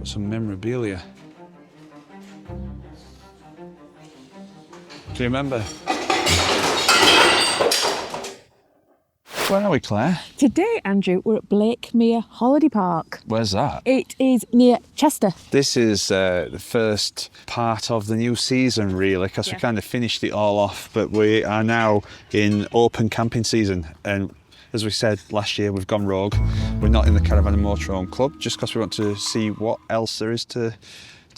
Got some memorabilia. Do you remember? Where are we, Claire? Today, Andrew, we're at Blakemere Holiday Park. Where's that? It is near Chester. This is the first part of the new season, really, because we kind of finished it all off, but we are now in open camping season. And as we said last year, we've gone rogue. We're not in the Caravan and Motorhome Club just because we want to see what else there is to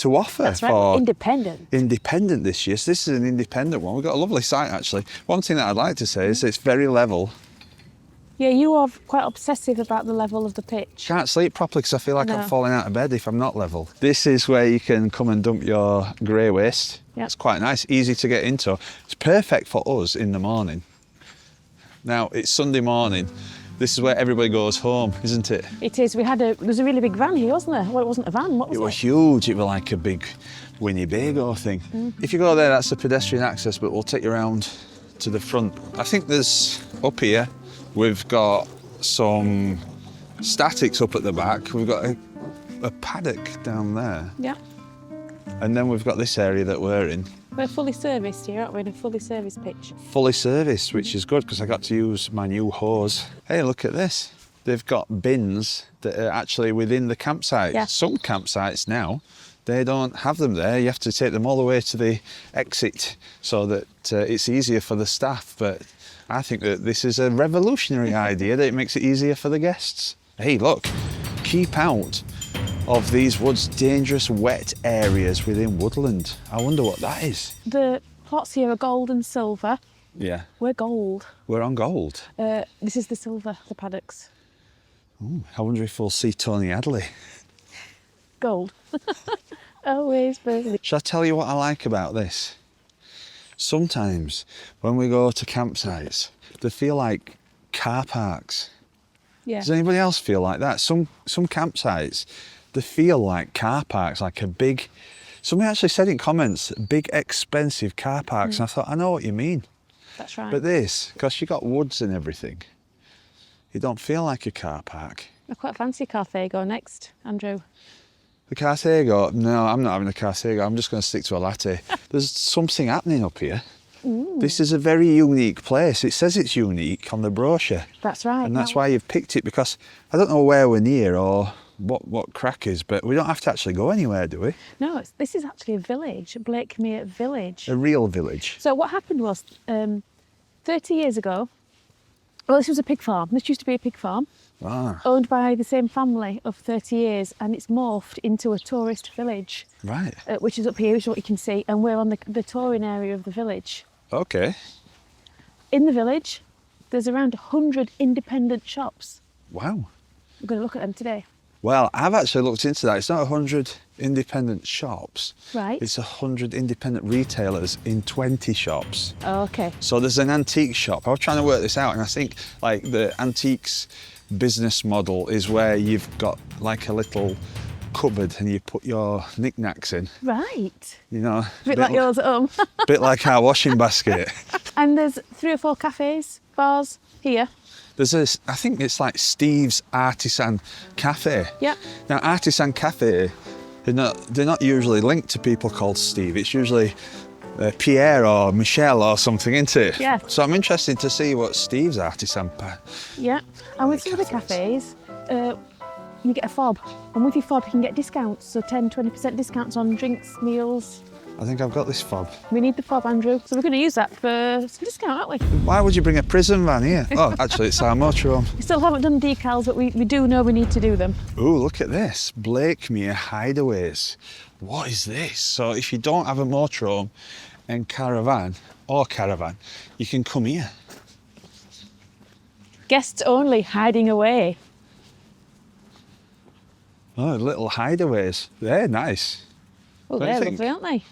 offer. That's right, for independent. Independent this year. So this is an independent one. We've got a lovely site, actually. One thing that I'd like to say is it's very level. Yeah, you are quite obsessive about the level of the pitch. Can't sleep properly because I feel like I'm falling out of bed if I'm not level. This is where you can come and dump your grey waste. Yep. It's quite nice, easy to get into. It's perfect for us in the morning. Now, it's Sunday morning. This is where everybody goes home, isn't it? It is. There's a really big van here, wasn't there? Well, it wasn't a van, what was it? It was huge. It was like a big Winnebago thing. If you go there, that's the pedestrian access, but we'll take you around to the front. I think there's, up here, we've got some statics up at the back. We've got a paddock down there. Yeah. And then we've got this area that we're in. We're fully serviced here, aren't we? In a fully serviced pitch. Fully serviced, which is good because I got to use my new hose. Hey, look at this. They've got bins that are actually within the campsite. Yeah. Some campsites now, they don't have them there. You have to take them all the way to the exit so that it's easier for the staff. But I think that this is a revolutionary idea that it makes it easier for the guests. Hey, look, keep out of these woods, dangerous wet areas within woodland. I wonder what that is. The plots here are gold and silver. Yeah. We're gold. We're on gold. This is the silver, the paddocks. Ooh, I wonder if we'll see Tony Adley. Gold. Always burning. Shall I tell you what I like about this? Sometimes when we go to campsites, they feel like car parks. Yeah. Does anybody else feel like that? Some campsites, they feel like car parks, like a big... Somebody actually said in comments, big expensive car parks. And I thought, I know what you mean. That's right. But this, because you got woods and everything, you don't feel like a car park. I quite fancy Carthago next, Andrew. The Carthago? No, I'm not having a Carthago. I'm just going to stick to a latte. There's something happening up here. This is a very unique place. It says it's unique on the brochure. That's right. And that's why you've picked it, because I don't know where we're near or what crack is, but we don't have to actually go anywhere, do we? No, this is actually a village, Blakemere village. A real village. So what happened was, 30 years ago, well, this was a pig farm. This used to be a pig farm. Owned by the same family of 30 years, and it's morphed into a tourist village. Right. Which is up here, which is what you can see, and we're on the touring area of the village. Okay. In the village, there's around 100 independent shops. Wow. We're going to look at them today. Well, I've actually looked into that. It's not 100 independent shops. Right. It's 100 independent retailers in 20 shops. Oh, okay. So there's an antique shop. I was trying to work this out, and I think like the antiques business model is where you've got like a little cupboard and you put your knickknacks in. Right. You know, A bit like yours at home. bit like our washing basket. And there's 3 or 4 cafes, bars here. There's this, I think it's like Steve's Artisan Cafe. Yep. Now, Artisan Cafe, they're not usually linked to people called Steve. It's usually Pierre or Michelle or something, isn't it? Yeah. So I'm interested to see what Steve's Artisan Yeah. And with some of the cafes, you get a fob. And with your fob, you can get discounts. So 10, 20% discounts on drinks, meals. I think I've got this fob. We need the fob, Andrew. So we're going to use that for some discount, aren't we? Why would you bring a prison van here? Oh, actually, it's our motorhome. We still haven't done decals, but we do know we need to do them. Ooh, look at this. Blakemere Hideaways. What is this? So if you don't have a motorhome and caravan, you can come here. Guests only, hiding away. Oh, little hideaways. They're nice. Well, Don't you they're think? lovely, aren't they?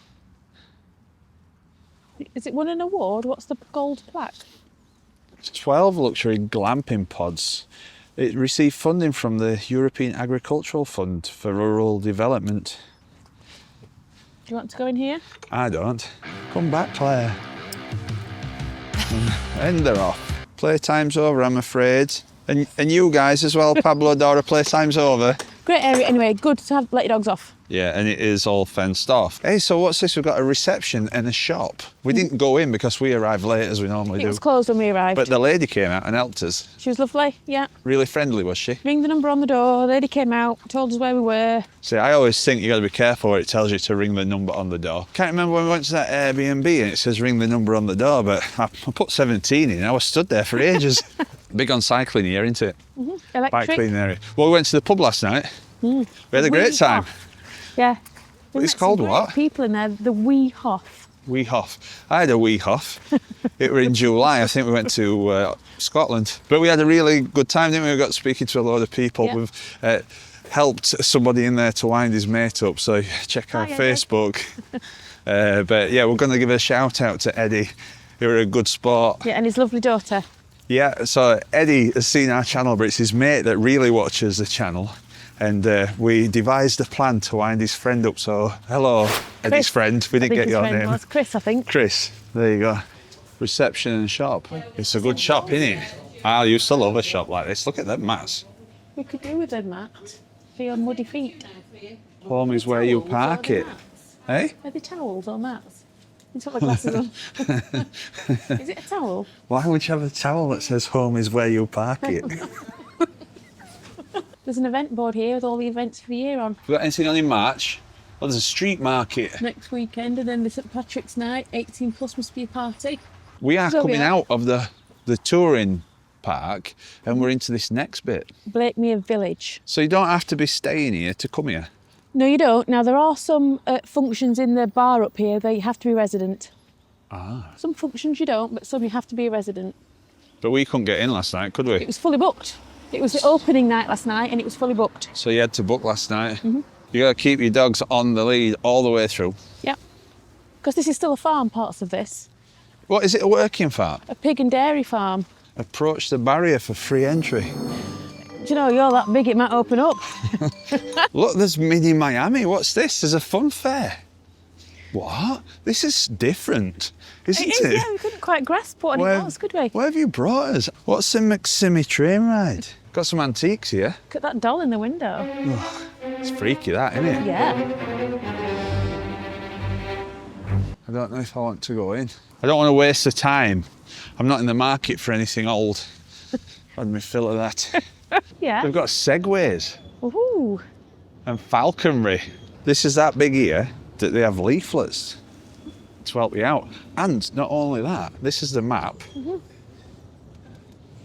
Is it won an award? What's the gold plaque? 12 luxury glamping pods. It received funding from the European Agricultural Fund for Rural Development. Do you want to go in here? I don't. Come back, Claire. And they're off. Playtime's over, I'm afraid. And you guys as well, Pablo, Dora, playtime's over. Great area anyway, good to have let your dogs off. Yeah, and it is all fenced off. Hey, so what's this? We've got a reception and a shop. We didn't go in because we arrived late as we normally do. It was closed when we arrived. But the lady came out and helped us. She was lovely, yeah. Really friendly, was she? Ring the number on the door, lady came out, told us where we were. See, I always think you got to be careful where it tells you to ring the number on the door. Can't remember when we went to that Airbnb and it says ring the number on the door, but I put 17 in. I was stood there for ages. Big on cycling here, isn't it? Electric. Bike cleaning area. Well, we went to the pub last night. We had a great time. Yeah. It's called what? People in there, the Wee Hoff. Wee Hoff. I had a wee Hoff. It were in July. I think we went to Scotland. But we had a really good time, didn't we? We got speaking to a load of people. Yeah. We've helped somebody in there to wind his mate up. So check our Facebook. But yeah, we're going to give a shout out to Eddie. He was a good sport. Yeah, and his lovely daughter. Yeah, so Eddie has seen our channel, but it's his mate that really watches the channel. And we devised a plan to wind his friend up. So, hello, Eddie's friend. We didn't get your name. Was Chris, I think. Chris, there you go. Reception and shop. It's a good shop, isn't it? I used to love a shop like this. Look at them mats. We could do with them, Matt, for your muddy feet. Home is where you park it. Hey? Are they towels or mats? You put my glasses on. Is it a towel? Why would you have a towel that says home is where you park it? There's an event board here with all the events for the year on. Have you got anything on in March? Oh, there's a street market. Next weekend, and then the St Patrick's night, 18 plus must be a party. We are So coming out of the touring park and we're into this next bit. Blakemere Village. So you don't have to be staying here to come here. No, you don't. Now, there are some functions in the bar up here that you have to be a resident. Ah. Some functions you don't, but some you have to be a resident. But we couldn't get in last night, could we? It was fully booked. It was the opening night last night and it was fully booked. So you had to book last night. You got to keep your dogs on the lead all the way through. Yeah. Because this is still a farm, parts of this. What is it, a working farm? A pig and dairy farm. Approach the barrier for free entry. Do you know, you're that big it might open up. Look, there's mini Miami. What's this? There's a fun fair. What? This is different, isn't it? It is, yeah, we couldn't quite grasp what it was, could we? Where have you brought us? What's the McSimmy train ride? Got some antiques here. Look at that doll in the window. It's freaky, that, isn't it? Yeah. I don't know if I want to go in. I don't want to waste the time. I'm not in the market for anything old. Had me fill of that. Yeah. They've got segways Ooh. and falconry. This is that big here that they have leaflets to help you out. And not only that, this is the map.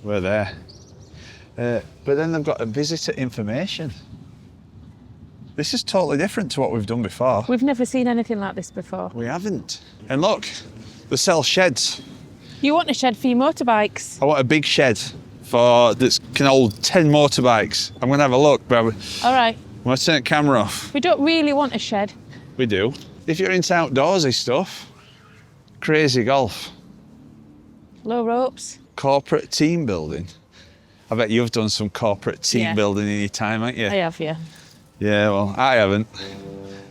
We're there. But then they've got a visitor information. This is totally different to what we've done before. We've never seen anything like this before. We haven't. And look, they sell sheds. You want a shed for your motorbikes? I want a big shed that can hold 10 motorbikes. I'm going to have a look, but All right. I'm going to turn the camera off. We don't really want a shed. We do. If you're into outdoorsy stuff, crazy golf, Low ropes. corporate team building. I bet you've done some corporate team building in your time, haven't you? I have, yeah. Yeah, well, I haven't.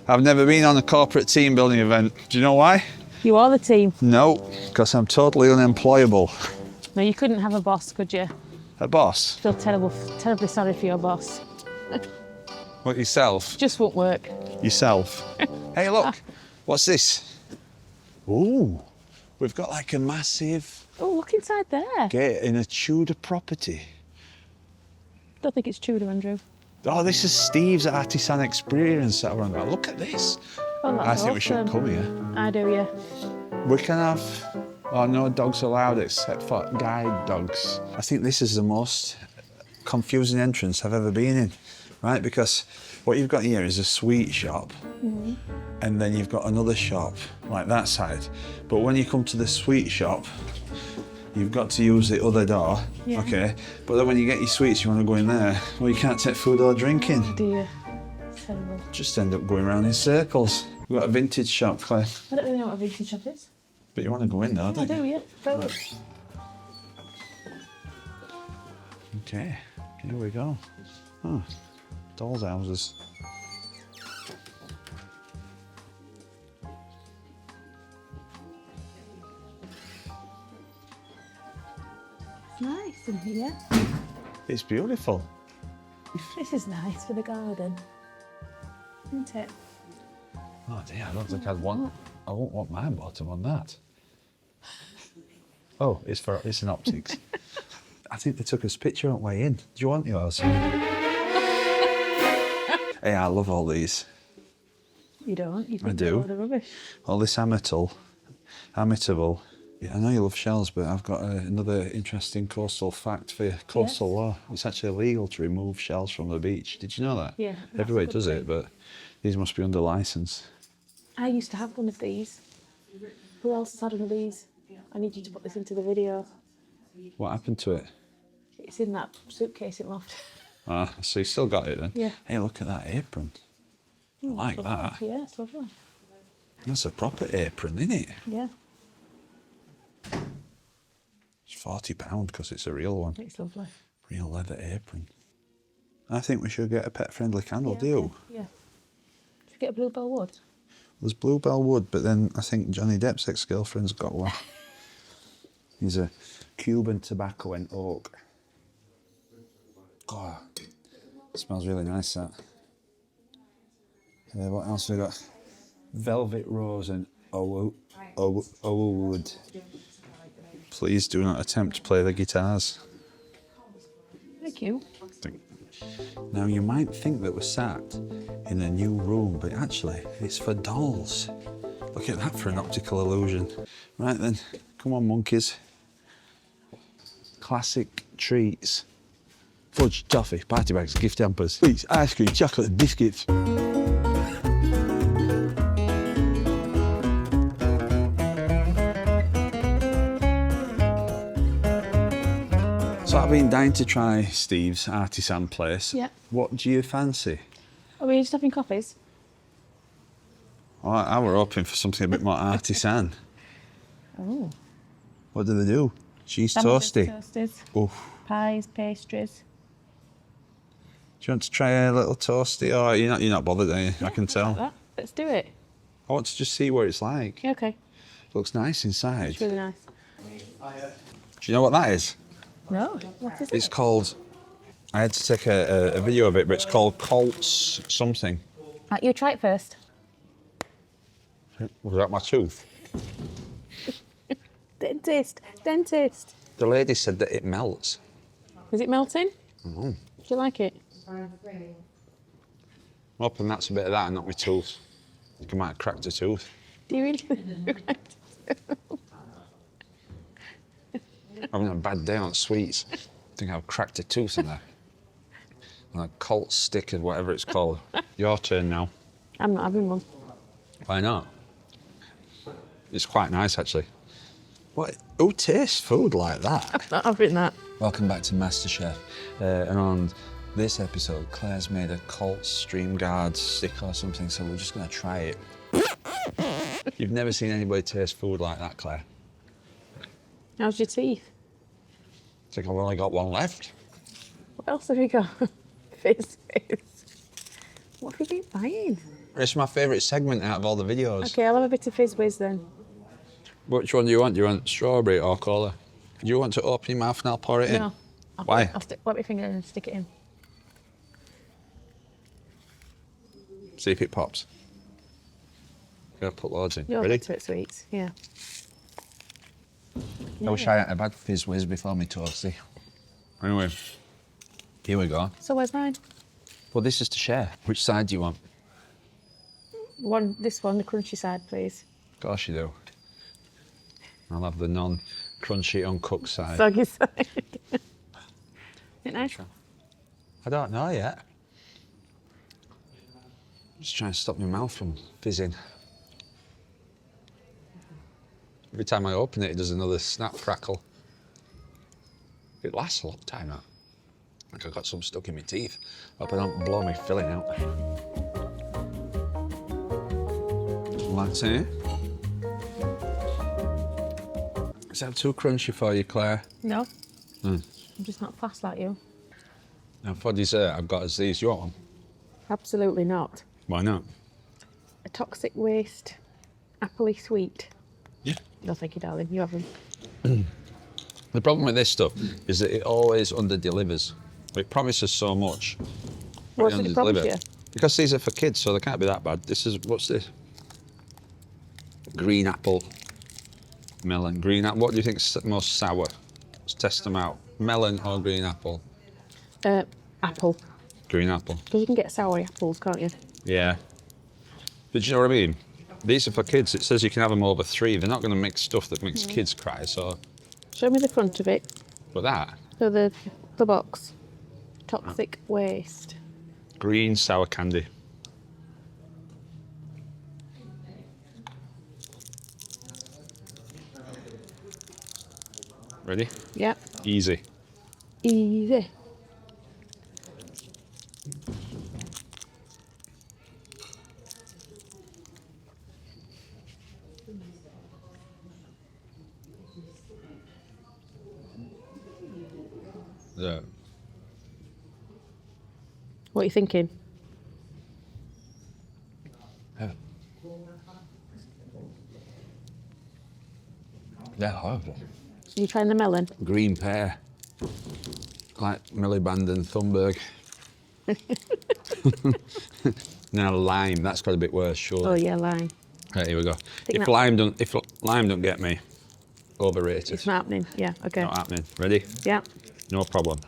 I've never been on a corporate team building event. Do you know why? You are the team. No, because I'm totally unemployable. No, you couldn't have a boss, could you? A boss? Feel terribly sorry for your boss. What, yourself? Just won't work. Yourself. Hey, look, what's this? Ooh, we've got like a massive Oh, look inside there. gate in a Tudor property. Don't think it's Tudor, Andrew. Oh, this is Steve's artisan experience that we're on about. Look at this. Oh, that's I think we awesome. should come here. I do, yeah. We can have, no dogs allowed except for guide dogs. I think this is the most confusing entrance I've ever been in, right? Because what you've got here is a sweet shop, and then you've got another shop like that side. But when you come to the sweet shop, you've got to use the other door, okay? But then when you get your sweets, you want to go in there. Well, you can't take food or drinking. Do you? Terrible. Just end up going around in circles. We've got a vintage shop, Claire. I don't really know what a vintage shop is. But you want to go in there, I don't you? do, yeah. Go. Okay, here we go. Oh, dolls' houses. It's nice in here. It's beautiful. This is nice for the garden, isn't it? Oh dear, I don't think I won't want my bottom on that. Oh, it's an optics. I think they took us picture on the way in. Do you want yours? Hey, I love all these. You don't? You think I do. they're rubbish. All this amitable. Yeah, I know you love shells, but I've got another interesting coastal fact for you. Coastal law. It's actually illegal to remove shells from the beach. Did you know that? Yeah. Everybody does it, but these must be under licence. I used to have one of these. Who else has had one of these? I need you to put this into the video. What happened to it? It's in that suitcase in loft. Ah, so you still got it then? Yeah. Hey, look at that apron. I like that. Yeah, it's lovely. That's a proper apron, isn't it? Yeah, It's £40 because it's a real one. it's lovely. Real leather apron. I think we should get a pet-friendly candle, do you? Okay. Yeah. Should we get a bluebell wood? There's bluebell wood, but then I think Johnny Depp's ex-girlfriend's got one. He's a Cuban tobacco and oak. God, it smells really nice, that. What else have we got? Velvet rose and wood. Please do not attempt to play the guitars. Thank you. Now, you might think that we're sat in a new room, but actually, it's for dolls. Look at that for an optical illusion. Right then, come on, monkeys. Classic treats. Fudge, toffee, party bags, gift hampers, sweets, ice cream, chocolate, biscuits. So I've been dying to try Steve's artisan place. Yeah. What do you fancy? Are we just having coffees? Oh, I were hoping for something a bit more artisan. Oh. What do they do? Cheese Sandwiches, toasty. toasties, Oof. pies, pastries. Do you want to try a little toasty? Or you're not bothered, are you? I can tell. Like that. Let's do it. I want to just see what it's like. Yeah, okay. Looks nice inside. It's really nice. Do you know what that is? No, what is It's it? called. I had to take a video of it, but it's called Colt's something. Right, you try it first. Was that my tooth? Dentist. The lady said that it melts. Is it melting? Mm. Do you like it? I'm hoping that's a bit of that and not my tooth. I think I might have cracked a tooth. Do you really? Having a bad day on sweets. I think I've cracked a tooth in there. And a Colt stick or whatever it's called. Your turn now. I'm not having one. Why not? It's quite nice, actually. What? Who tastes food like that? I'm not having that. Welcome back to MasterChef. And on this episode, Claire's made a Colt Stream Guard stick or something, so we're just going to try it. You've never seen anybody taste food like that, Claire. How's your teeth? I think I've only got one left. What else have you got? Fizzes. What have you been buying? It's my favourite segment out of all the videos. Okay, I'll have a bit of fizz whiz then. Which one do you want? Do you want strawberry or cola? Do you want to open your mouth and I'll pour it in? No. Why? I'll wet my finger and stick it in. See if it pops. Gotta put loads in. You're Ready? better at sweets, yeah. I wish I had had fizz whiz before me toasty. Anyway, here we go. So where's mine? Well, this is to share. Which side do you want? This one, the crunchy side, please. Of course you do. I'll have the non-crunchy, uncooked side. Soggy side. Is it nice? I don't know yet. Just trying to stop my mouth from fizzing. Every time I open it, it does another snap crackle. It lasts a long time, that. Like I've got some stuck in my teeth. Hope I don't blow my filling out. Latte. Is that too crunchy for you, Claire? No. I'm just not fast like you. Now for dessert, I've got as these. You want one? Absolutely not. Why not? A toxic waste, appley sweet. Yeah. No, thank you, darling. You have them. The problem with this stuff is that it always under-delivers. It promises so much. What But did it it doesn't promise deliver. you? Because these are for kids, so they can't be that bad. This is, what's this? Green apple. Melon. Green apple. What do you think's most sour? Let's test them out. Melon or green apple? Apple. Green apple. Because you can get sour apples, can't you? Yeah. But do you know what I mean? These are for kids. It says you can have them over 3. They're not going to mix stuff that makes kids cry, so... Show me the front of it. But that, So the box. Toxic waste. green sour candy. Ready? Yep. Easy. Easy. Yeah. What are you thinking? Yeah. They're horrible. Are you trying the melon? Green pear. Like Miliband and Thunberg. Now lime, that's got a bit worse, surely. Oh yeah, lime. Right, here we go. Think If that- lime don't get me, overrated. It's not happening. Yeah, okay. Not happening. Ready? Yeah. No problem.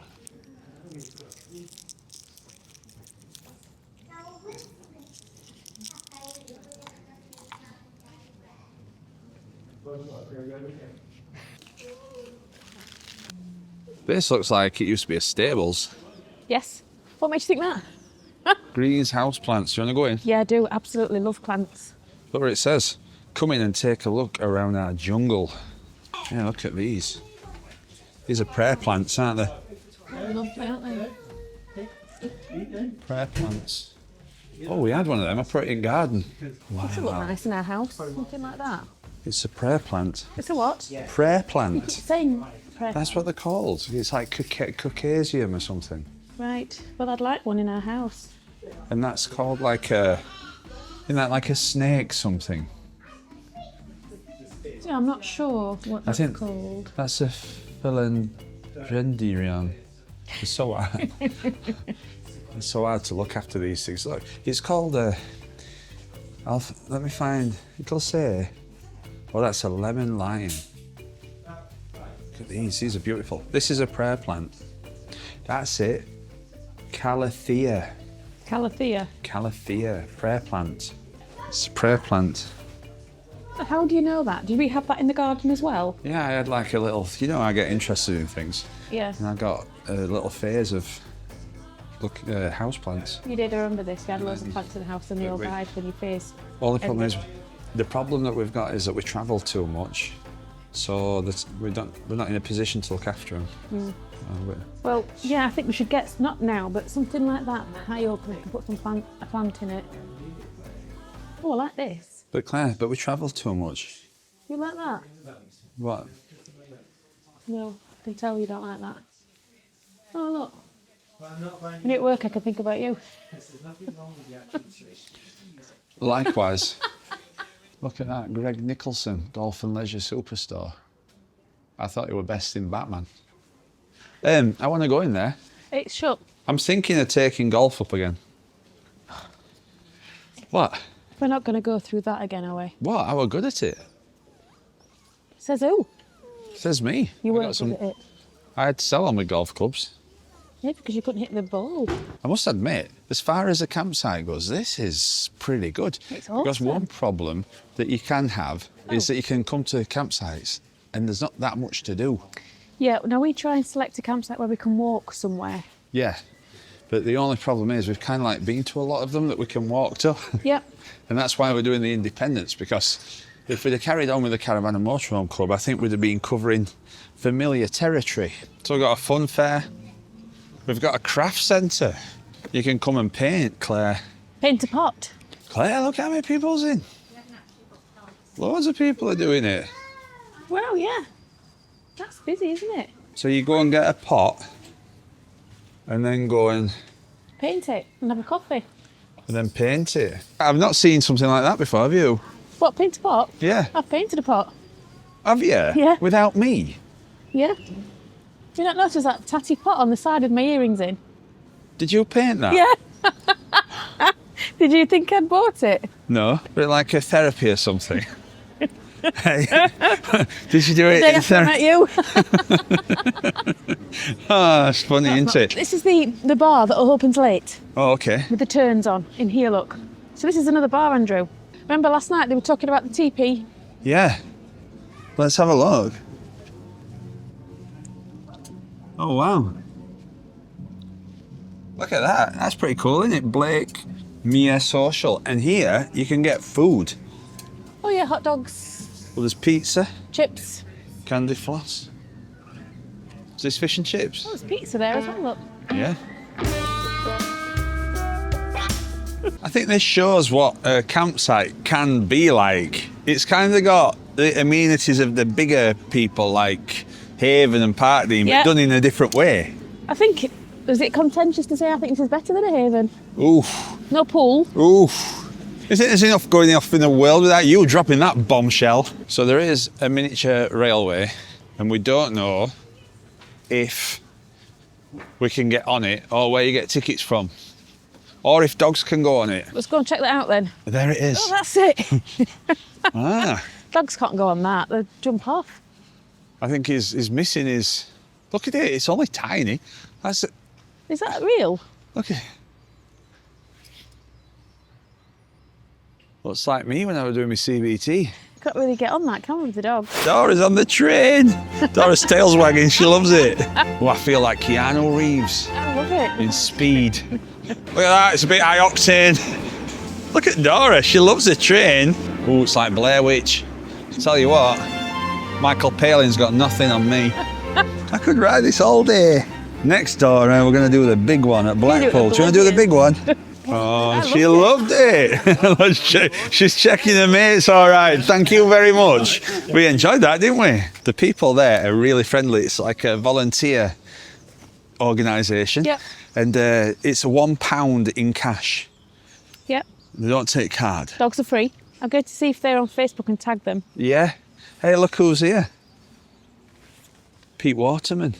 This looks like it used to be a stables. Yes. What makes you think that? Greens houseplants. Do you want to go in? Yeah, I do. Absolutely love plants. Look what it says. Come in and take a look around our jungle. Yeah, look at these. These are prayer plants, aren't they? Lovely, aren't they? Prayer plants. Oh, we had one of them. I put it in garden. This would look nice in our house. Something like that. It's a prayer plant. It's a what? Prayer plant. Saying prayer. That's what they're called. It's like caucasium or something. Right. Well, I'd like one in our house. And that's called like a... Isn't that like a snake something? Yeah, I'm not sure what that's think- called. That's a philodendron. It's so hard. It's so hard to look after these things. Look, it's called a... let me find... It'll say... Oh, that's a lemon lime. Look at these. These are beautiful. This is a prayer plant. That's it. Calathea. Calathea. Calathea. Prayer plant. It's a prayer plant. How do you know that? Do we have that in the garden as well? Yeah, I had like a little... You know, I get interested in things. Yeah. And I got a little phase of house plants. You did, I remember this. You had loads of plants in the house and they all died when you faced. Well, the problem is, the problem that we've got is that we travel too much, so that we're not in a position to look after them. Well, yeah, I think we should get, not now, but something like that, high up, and we can put a plant in it. Oh, I like this. But Claire, we travel too much. You like that? What? No, I can tell you don't like that. Oh, look. When you're at work, I can think about you. Likewise. Look at that, Greg Nicholson, Golf and Leisure Superstore. I thought you were best in Batman. I want to go in there. It's shut. I'm thinking of taking golf up again. What? We're not going to go through that again, are we? What? I were good at it. Says who? Says me. You I got weren't good at it. I had to sell on with golf clubs. Yeah, because you couldn't hit the ball. I must admit, as far as the campsite goes, this is pretty good. It's Because awesome. one problem that you can have is that you can come to campsites and there's not that much to do. Yeah, now we try and select a campsite where we can walk somewhere. Yeah, but the only problem is we've kind of like been to a lot of them that we can walk to. Yep. And that's why we're doing the independence, because if we'd have carried on with the Caravan and Motorhome Club, I think we'd have been covering familiar territory. So we've got a fun fair. We've got a craft centre. You can come and paint, Claire. Paint a pot. Claire, look how many people's in. Loads of people are doing it. Well, yeah. That's busy, isn't it? So you go and get a pot and then go and Paint it and have a coffee. then paint it. I've not seen something like that before, have you? What, paint a pot? Yeah. I've painted a pot. Have you? Yeah. Without me? Yeah. You don't notice that tatty pot on the side with my earrings in? Did you paint that? Yeah. Did you think I'd bought it? No. But like a therapy or something. Hey, did you do it Day in after I met you. Oh, it's funny, isn't it? This is the bar that opens late Oh, okay. with the turns on in here, look. So this is another bar, Andrew. Remember last night they were talking about the teepee? Yeah. Let's have a look. Oh, wow. Look at that. That's pretty cool, isn't it? Blakemere Social. And here you can get food. Oh yeah, hot dogs, Well, there's pizza, chips. candy floss. Is this fish and chips? Oh, there's pizza there as well, look. Yeah. I think this shows what a campsite can be like. It's kind of got the amenities of the bigger people like Haven and Parkdean, Yeah. but done in a different way. I think, is it contentious to say I think this is better than a Haven? Oof, No pool. oof. There's enough going off in the world without you dropping that bombshell. So there is a miniature railway, and we don't know if we can get on it or where you get tickets from, or if dogs can go on it. Let's go and check that out then. There it is. Oh, that's it. Ah, Dogs can't go on that, they'll jump off. I think he's missing his. Look at it. It's only tiny. That's it. Is that real? Look at. Looks like me when I was doing my CBT. Can't really get on that, can we, with the dog? Dora's on the train. Dora's tail's wagging. She loves it. Oh, I feel like Keanu Reeves I love it. in Speed. Look at that. It's a bit high octane. Look at Dora. She loves the train. Oh, it's like Blair Witch. Tell you what, Michael Palin's got nothing on me. I could ride this all day. Next door, we're going to do the big one at Blackpool. Do you want to do the big one? Oh, she loved it. She's checking her mates. All right, thank you very much. We enjoyed that, didn't we? The people there are really friendly. It's like a volunteer organisation. Yep. And it's £1 in cash. Yep. They don't take card. Dogs are free. I'm going to see if they're on Facebook and tag them. Yeah. Hey, look who's here. Pete Waterman.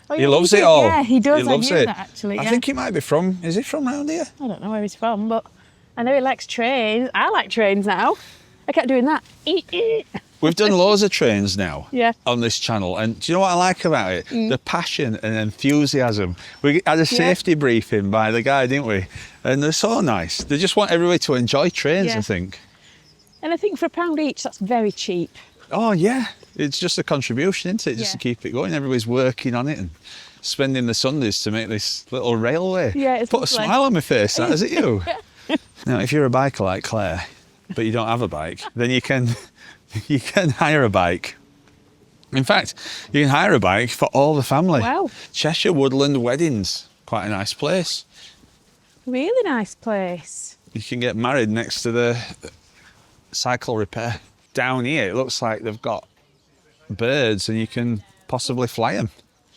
Oh, He yeah, loves did. it all. Yeah, he does. He loves I knew it. that actually. I Yeah. think he might be from. Is he from round here? I don't know where he's from, but I know he likes trains. I like trains now. I kept doing that. We've done loads of trains now. Yeah. On this channel, and do you know what I like about it? The passion and enthusiasm. We had a safety briefing by the guy, didn't we? And they're so nice. They just want everybody to enjoy trains. Yeah. I think. And I think for £1 each, that's very cheap. Oh yeah, it's just a contribution, isn't it? Just to Yeah. keep it going. Everybody's working on it and spending the Sundays to make this little railway. Yeah, it's Put a lovely. smile on my face. That is it, you. Now, if you're a biker like Claire, but you don't have a bike, then you can hire a bike. In fact, you can hire a bike for all the family. Wow. Cheshire Woodland Weddings, quite a nice place. Really nice place. You can get married next to the cycle repair. Down here, it looks like they've got birds and you can possibly fly them.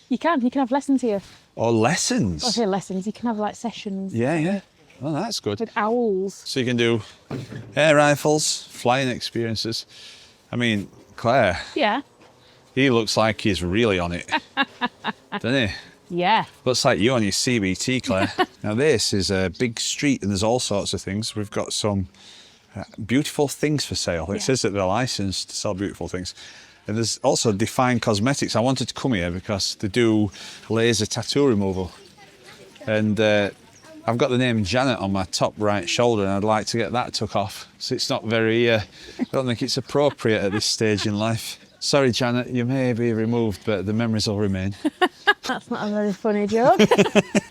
You can have lessons here. Or lessons. I say lessons, you can have like sessions Yeah, yeah. Oh, that's good. with owls. So you can do air rifles, flying experiences. I mean, Claire, Yeah. he looks like he's really on it, doesn't he? Yeah. Looks like you on your CBT, Claire. Now this is a big street and there's all sorts of things. We've got some beautiful things for sale. It says that they're licensed to sell beautiful things. And there's also Define Cosmetics. I wanted to come here because they do laser tattoo removal. And I've got the name Janet on my top right shoulder and I'd like to get that took off. So it's not very, I don't think it's appropriate at this stage in life. Sorry, Janet, you may be removed, but the memories will remain. That's not a very funny joke.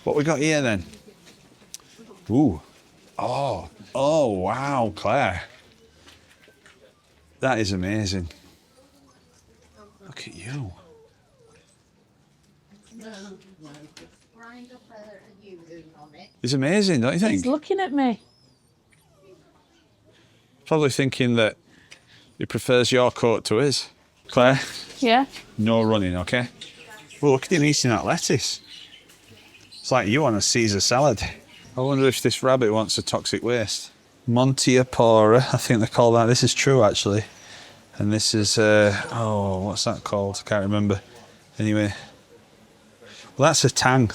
What we got here then? Ooh. Oh, wow, Claire. That is amazing. Look at you. It's amazing, don't you think? He's looking at me. Probably thinking that he prefers your coat to his. Claire, Yeah. no running, okay? Well, look at him eating that lettuce. It's like you on a Caesar salad. I wonder if this rabbit wants a toxic waste. Montiapora, I think they call that. This is true, actually. And this is, what's that called? I can't remember. Anyway, well, that's a tang.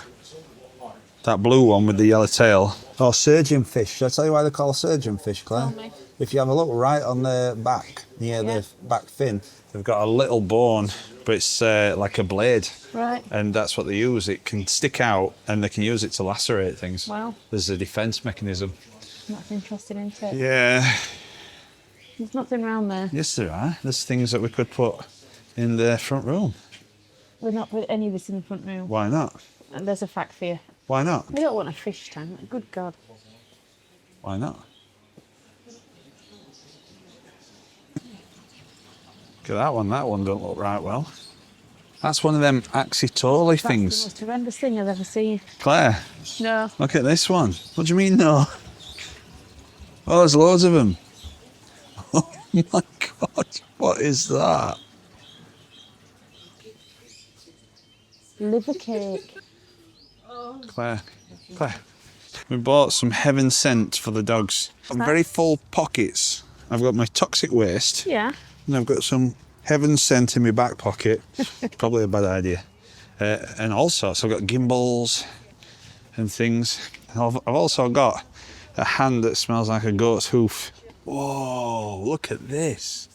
That blue one with the yellow tail. Oh, surgeon fish. Shall I tell you why they're called surgeon fish, Claire? Tell me. If you have a look right on the back, near the back fin, they've got a little bone, but it's like a blade. Right. And that's what they use. It can stick out and they can use it to lacerate things. Wow. There's a defence mechanism. That's interesting, isn't it? Yeah. There's nothing around there. Yes, there are. There's things that we could put in the front room. We're not putting any of this in the front room. Why not? And there's a fact for you. Why not? We don't want a fish tank. Good God. Why not? Look at that one. That one don't look right well. That's one of them axitoli things. That's the most horrendous thing I've ever seen. Claire, No. look at this one. What do you mean no? Oh, there's loads of them. Oh my God, what is that? Liver cake. Claire, we bought some heaven scent for the dogs. Very full pockets. I've got my toxic waste. Yeah. And I've got some heaven scent in my back pocket. Probably a bad idea. And all sorts. I've got gimbals and things. I've also got a hand that smells like a goat's hoof. Whoa, look at this.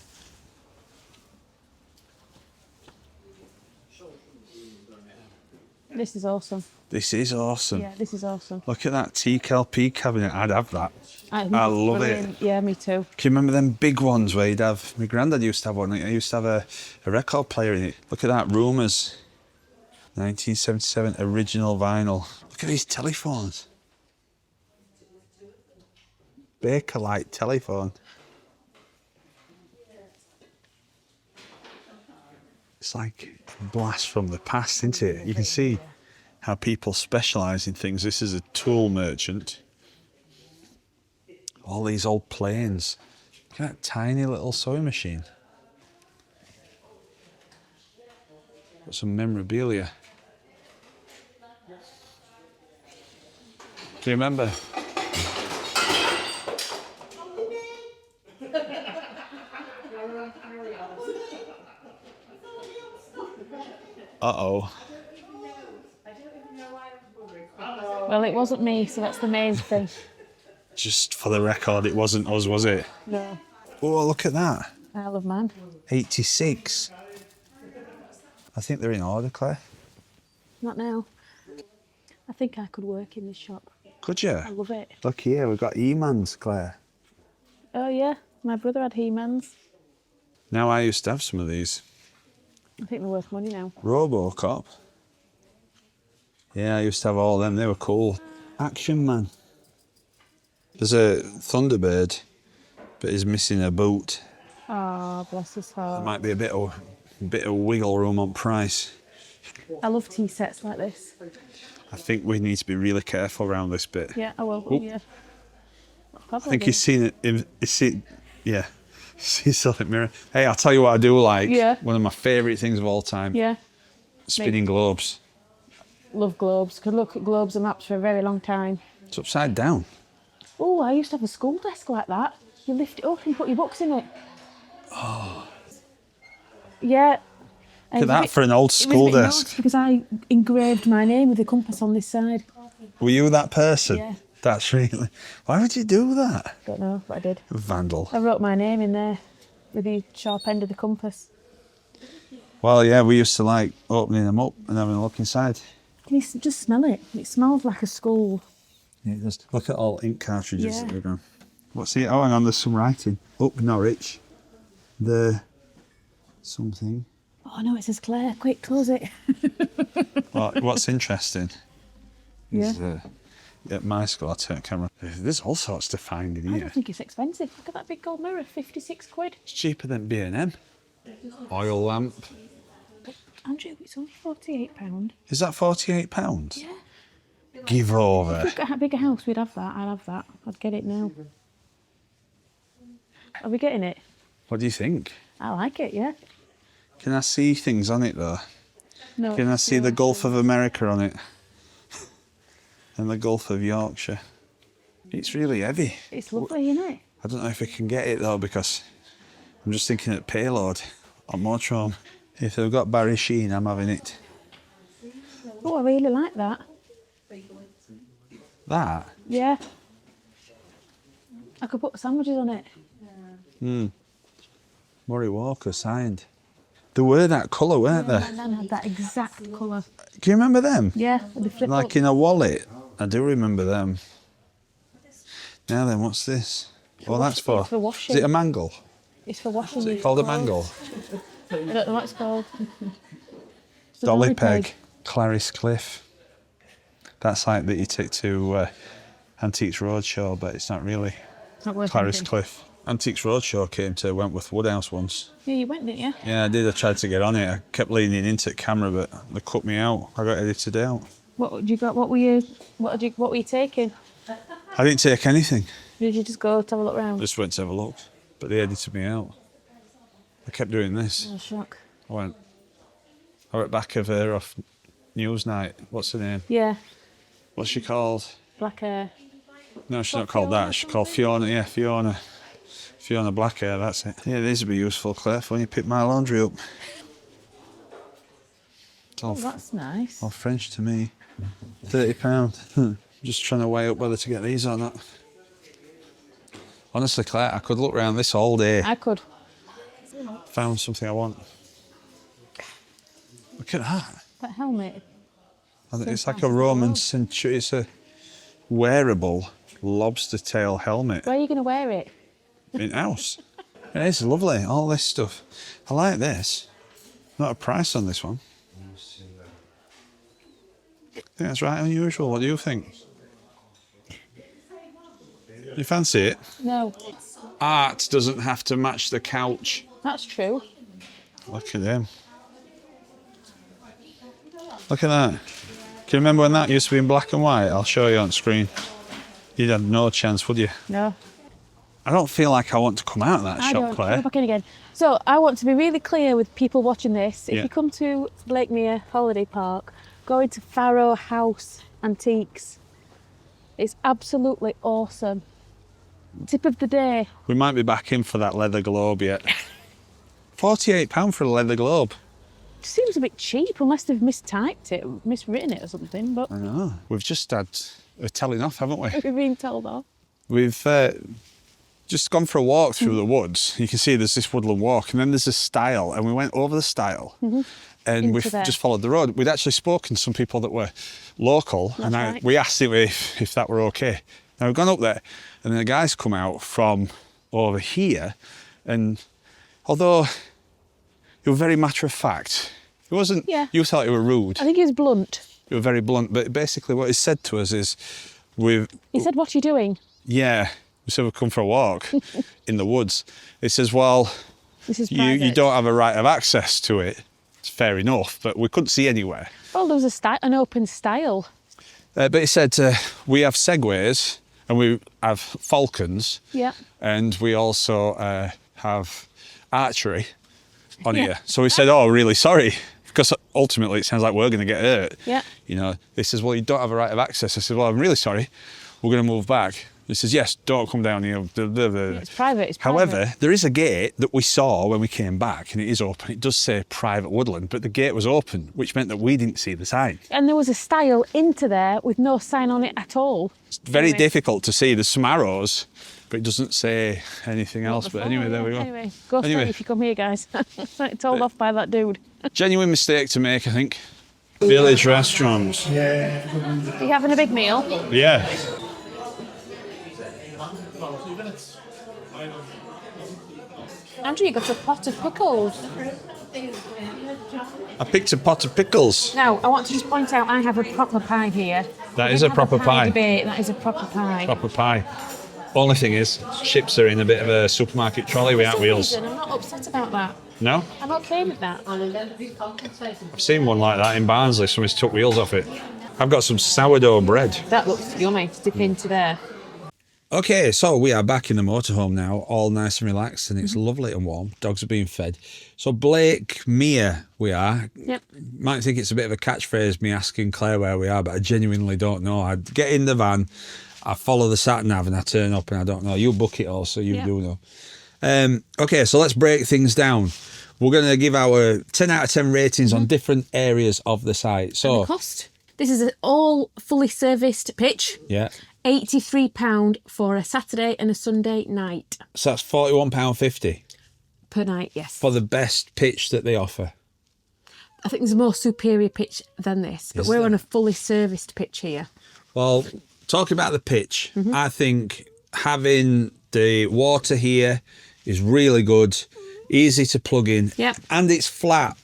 This is awesome. This is awesome. Yeah, this is awesome. Look at that TKLP cabinet. I'd have that. I love it. Yeah, me too. Can you remember them big ones where you'd have... My granddad used to have one. I used to have a record player in it. Look at that, Rumours. 1977 original vinyl. Look at these telephones. Bakelite telephone. It's like a blast from the past, isn't it? You can see how people specialise in things. This is a tool merchant. All these old planes. Look at that tiny little sewing machine. Got some memorabilia. Do you remember? Uh-oh. Well, it wasn't me, so that's the main thing. Just for the record, it wasn't us, was it? No. Oh, look at that. Isle of Man. 86. I think they're in order, Claire. Not now. I think I could work in this shop. Could you? I love it. Look here, we've got E-Mans, Claire. Oh, yeah. My brother had He-Mans. Now, I used to have some of these. I think they're worth money now. Robocop. Yeah, I used to have all them. They were cool. Action Man. There's a Thunderbird, but he's missing a boot. Oh, bless his heart. There might be a bit of wiggle room on price. I love tea sets like this. I think we need to be really careful around this bit. Yeah, I will. Oop. Yeah. I think he's seen it. He's seen, yeah. See yourself in the mirror. Hey, I'll tell you what I do like. Yeah. One of my favourite things of all time. Yeah. Spinning globes. Love globes. Could look at globes and maps for a very long time. It's upside down. Oh, I used to have a school desk like that. You lift it up and put your books in it. Oh. Yeah. Look at that for an old school desk. Because I engraved my name with a compass on this side. Were you that person? Yeah. That's really... Why would you do that? Don't know, but I did. Vandal. I wrote my name in there with the sharp end of the compass. Well, yeah, we used to like opening them up and having a look inside. Can you just smell it? It smells like a school. Yeah, it does. Look at all ink cartridges Yeah. that we've got. What's the... Oh, hang on, there's some writing. Up Norwich. The... something. Oh no, it says Claire. Quick, close it. Well, what's interesting Yeah. is at my school, I turn camera. There's all sorts to find in I here. don't think it's expensive. Look at that big gold mirror, 56 quid. It's cheaper than B&M. Oil lamp. Andrew, it's only £48. Is that £48? Yeah. Give over. If we've got a bigger house, we'd have that. I'd have that. I'd get it now. Are we getting it? What do you think? I like it, yeah. Can I see things on it though? No. Can I see the Gulf of America on it? And the Gulf of Yorkshire. It's really heavy. It's lovely, isn't it? I don't know if we can get it though because I'm just thinking at payload on motorhome. If they've got Barry Sheen, I'm having it. Oh, I really like that. That? Yeah. I could put sandwiches on it. Murray Walker signed. They were that colour, weren't My they? nan had that exact colour. Do you remember them? Yeah, they flip Like up. in a wallet. I do remember them. Now then, what's this? Well, that's for... It's for washing. Is it a mangle? It's for washing. Is it called a mangle? I don't know what it's called. It's a Dolly peg. Clarice Cliff. That's like that you take to Antiques Roadshow, but it's not really It's not worth Clarice anything. Cliff. Antiques Roadshow came to Wentworth Woodhouse once. Yeah, you went, didn't you? Yeah, I did. I tried to get on it. I kept leaning into the camera, but they cut me out. I got edited out. What you got? What were you taking? I didn't take anything. Did you just go to have a look I round? just went to have a look, but they edited me out. I kept doing this. Oh, shock. I went back of her off Newsnight. What's her name? Yeah, What's she called? black hair. No, she's not called that. She's called Fiona. Yeah, Fiona. Fiona Blackhair, that's it. Yeah, these would be useful, Claire, for when you pick my laundry up. It's all, Oh, that's nice. all French to me. £30. Just trying to weigh up whether to get these or not. Honestly, Claire, I could look around this all day. I could. Found something I want. Look at that. That helmet. I think it's like a Roman century. It's a wearable lobster tail helmet Where are you going to wear it? in house. It is lovely, all this stuff. I like this. Not a price on this one. I think that's right unusual. What do you think? You fancy it? No, Art doesn't have to match the couch. that's true. Look at him. Look at that. Can you remember when that used to be in black and white? I'll show you on screen. You'd have no chance, would you? No, I don't feel like I want to come out of that I shop, don't. Claire. Go back in again. So I want to be really clear with people watching this. If Yeah. you come to Blakemere Holiday Park, go into Farrow House Antiques. It's absolutely awesome. Tip of the day. We might be back in for that leather globe yet. £48 for a leather globe. Seems a bit cheap unless they've mistyped it, miswritten it or something, but I know. We've just had a telling off, haven't we? we've been told off. We've just gone for a walk through the woods. You can see there's this woodland walk, and then there's a stile, and we went over the stile, and Into we've there. just followed the road. We'd actually spoken to some people that were local, and right. we asked them if that were okay. Now we've gone up there, and the guys come out from over here, and although you were very matter of fact, it wasn't. Yeah. You thought you were rude. I think he was blunt. You were very blunt, but basically what he said to us is, "We've He said, "What are you doing?" yeah." We said we've come for a walk in the woods. He says, "Well, This is you private. don't have a right of access to it." It's fair enough, but we couldn't see anywhere. Well, there was an open style. But he said we have segways and we have falcons, Yeah. and we also have archery on Yeah. here. So we said, "Oh, really sorry," because ultimately it sounds like we're going to get hurt. Yeah. You know, he says, "Well, you don't have a right of access." I said, "Well, I'm really sorry. We're going to move back." He says, "Yes, don't come down here." It's private. It's private. However, there is a gate that we saw when we came back, and it is open. It does say private woodland, but the gate was open, which meant that we didn't see the sign. And there was a stile into there with no sign on it at all. It's very Anyway. difficult to see. There's some arrows, but it doesn't say anything else. But anyway, there we go. Anyway, go straight if you come here, guys. Told off by that dude. Genuine mistake to make, I think. Village restaurants. You having a big meal? Yeah. Andrew, you got a pot of pickles. I picked a pot of pickles. Now, I want to just point out I have a proper pie here. That We is don't a have proper pie. Debate. That is a proper pie. Proper pie. Only thing is, chips are in a bit of a supermarket trolley without For some wheels. reason, I'm not upset about that. No? I'm okay with that. I've seen one like that in Barnsley. Somebody's took wheels off it. I've got some sourdough bread. That looks yummy. Stick into there. Okay, so we are back in the motorhome now, all nice and relaxed, and it's lovely and warm. Dogs are being fed. So Blakemere we are. Yep. Might think it's a bit of a catchphrase, me asking Claire where we are, but I genuinely don't know. I get in the van, I follow the sat-nav, and I turn up and I don't know. You book it all, so you Yep. do know. Okay, so let's break things down. we're going to give our 10 out of 10 ratings on different areas of the site. So And the cost. This is an all fully serviced pitch. yeah. £83 for a Saturday and a Sunday night. So that's £41.50 Per night, yes. for the best pitch that they offer. I think there's a more superior pitch than this, but Is we're there? on a fully serviced pitch here. Well, talking about the pitch, I think having the water here is really good, easy to plug in, Yep. and it's flat.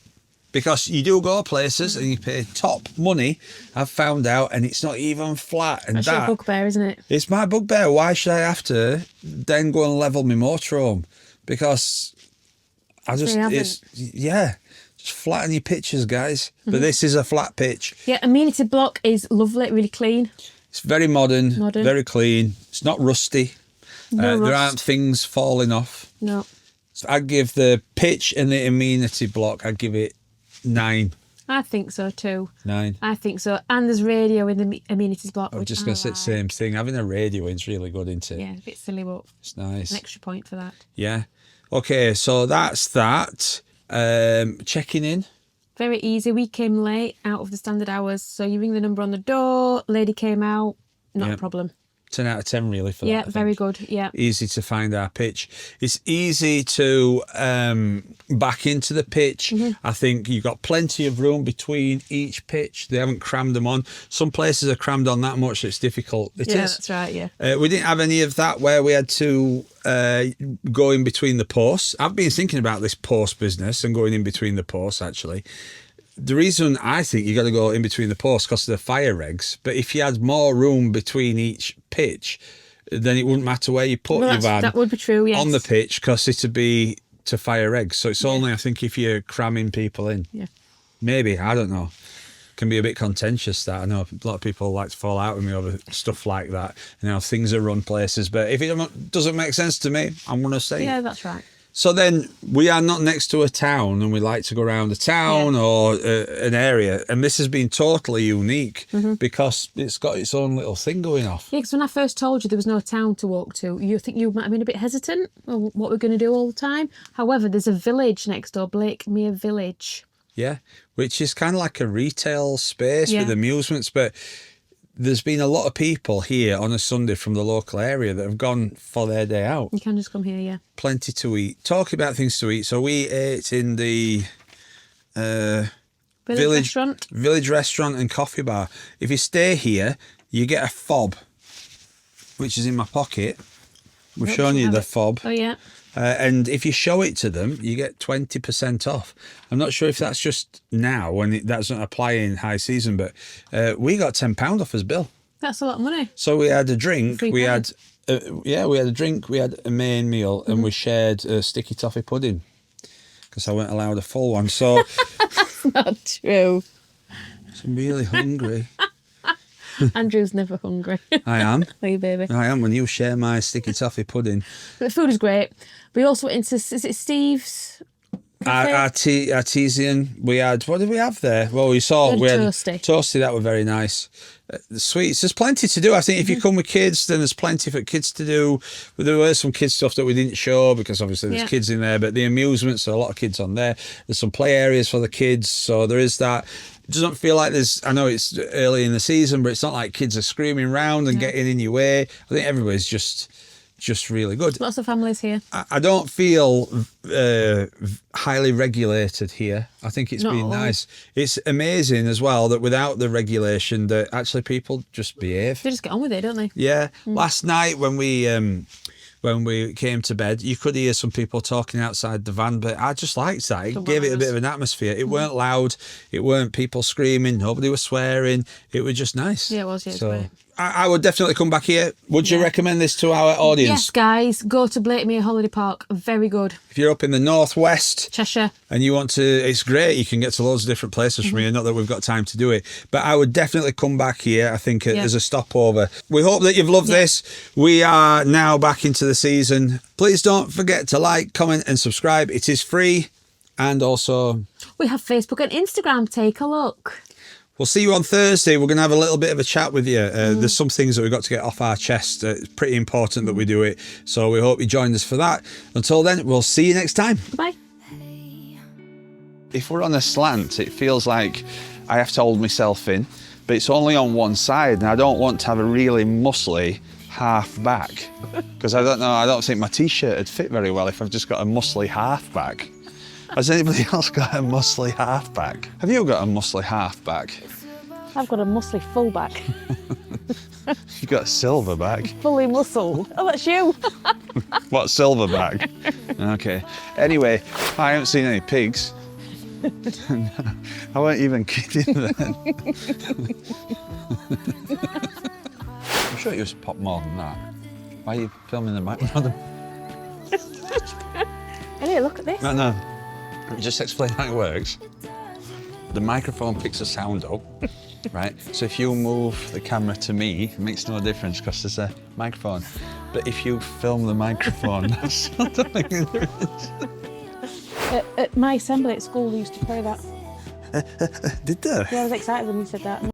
Because you do go places and you pay top money, I've found out, and it's not even flat. And That's your bugbear, isn't it? it's my bugbear. Why should I have to then go and level my motorhome? Because I just, They haven't. just flatten your pitches, guys. But this is a flat pitch. Yeah, amenity block is lovely, really clean. It's very modern, Modern. very clean. It's not rusty. No There rust. aren't things falling off. No. So I'd give the pitch and the amenity block, I'd give it 9. I think so too. 9. I think so. And there's radio in the amenities block. I was which just going to say the like. same thing. Having a radio in's really good, isn't it? Yeah, a bit silly, but It's nice. an extra point for that. Yeah. Okay, so that's that. Checking in. Very easy. We came late out of the standard hours. So you ring the number on the door, lady came out, not Yeah. a problem. 10 out of 10 really for that. Yeah, I very think. good. Yeah. Easy to find our pitch. It's easy to back into the pitch. I think you've got plenty of room between each pitch. They haven't crammed them on. Some places are crammed on that much it's difficult. It Yeah, is. that's right, yeah. We didn't have any of that where we had to go in between the posts. I've been thinking about this post business and going in between the posts actually. The reason I think you got to go in between the posts because of the fire regs, but if you had more room between each pitch, then it wouldn't matter where you put Well, your van that would be true, yes. on the pitch because it'd be to fire regs. So it's only, I think, if you're cramming people in. Yeah. Maybe, I don't know. Can be a bit contentious that. I know a lot of people like to fall out with me over stuff like that. You know, things are run places, but if it doesn't make sense to me, I'm going to say Yeah, that's right. So then we are not next to a town and we like to go around a town or an area. And this has been totally unique because it's got its own little thing going off. Yeah, because when I first told you there was no town to walk to, you think you might have been a bit hesitant on what we're going to do all the time. However, there's a village next door, Blakemere Village. Yeah, which is kind of like a retail space Yeah. with amusements. But there's been a lot of people here on a Sunday from the local area that have gone for their day out. You can just come here, yeah. Plenty to eat. Talking about things to eat. So we ate in the Village restaurant and coffee bar. If you stay here, you get a fob, which is in my pocket. We've shown you the fob. Oh, yeah. And if you show it to them, you get 20% off. I'm not sure if that's just now when that doesn't apply in high season, but we got £10 off as bill. That's a lot of money. So we had a drink. Free We pie. had, we had a drink. We had a main meal, and we shared a sticky toffee pudding because I weren't allowed a full one. So Not true. I'm really hungry. Andrew's never hungry. I am. Are you, baby? I am when you share my sticky toffee pudding. The food is great. We also went into, is it Steve's? Artesian. We had, what did we have there? Well, we saw We had toasty. Toasty, that were very nice. The sweets, there's plenty to do. I think if you come with kids, then there's plenty for kids to do. But there was some kids stuff that we didn't show because obviously there's Yeah. kids in there. But the amusements, there are a lot of kids on there. There's some play areas for the kids, so there is that. It doesn't feel like there's, I know it's early in the season, but it's not like kids are screaming around and getting in your way. I think everybody's just really good. Lots of families here. I don't feel highly regulated here. I think it's Not been at all. nice. It's amazing as well that without the regulation that actually people just behave. They just get on with it, don't they? Yeah. Last night when we came to bed, you could hear some people talking outside the van, but I just liked that. It gave it a bit of an atmosphere. It weren't loud. It weren't people screaming. Nobody was swearing. It was just nice. Yeah, it was. Yeah, it's So great. I would definitely come back here. Would you recommend this to our audience? Yes, guys, go to Blakemere Holiday Park. Very good. If you're up in the northwest, Cheshire. and you want to, it's great. You can get to loads of different places from here. Not that we've got time to do it, but I would definitely come back here. I think as a stopover. We hope that you've loved this. We are now back into the season. Please don't forget to like, comment, and subscribe. It is free, and also We have Facebook and Instagram. Take a look. we'll see you on Thursday. We're going to have a little bit of a chat with you. There's some things that we've got to get off our chest. It's pretty important that we do it. So we hope you join us for that. Until then, we'll see you next time. Goodbye. Hey. if we're on a slant, it feels like I have to hold myself in, but it's only on one side, and I don't want to have a really muscly half back, because I don't think my t-shirt would fit very well if I've just got a muscly half back. Has anybody else got a muscly half back? Have you got a muscly half back? I've got a muscly full back. You've got a silver back. Fully muscled. Oh, that's you. What, silver back? Okay. Anyway, I haven't seen any pigs. I weren't even kidding then. I'm sure it used to pop more than that. Why are you filming the microphone? Hey, look at this. No. Just explain how it works. The microphone picks the sound up, right? So if you move the camera to me, it makes no difference because there's a microphone. But if you film the microphone, that's not making a difference. At my assembly at school, we used to play that. Did they? Yeah, I was excited when you said that.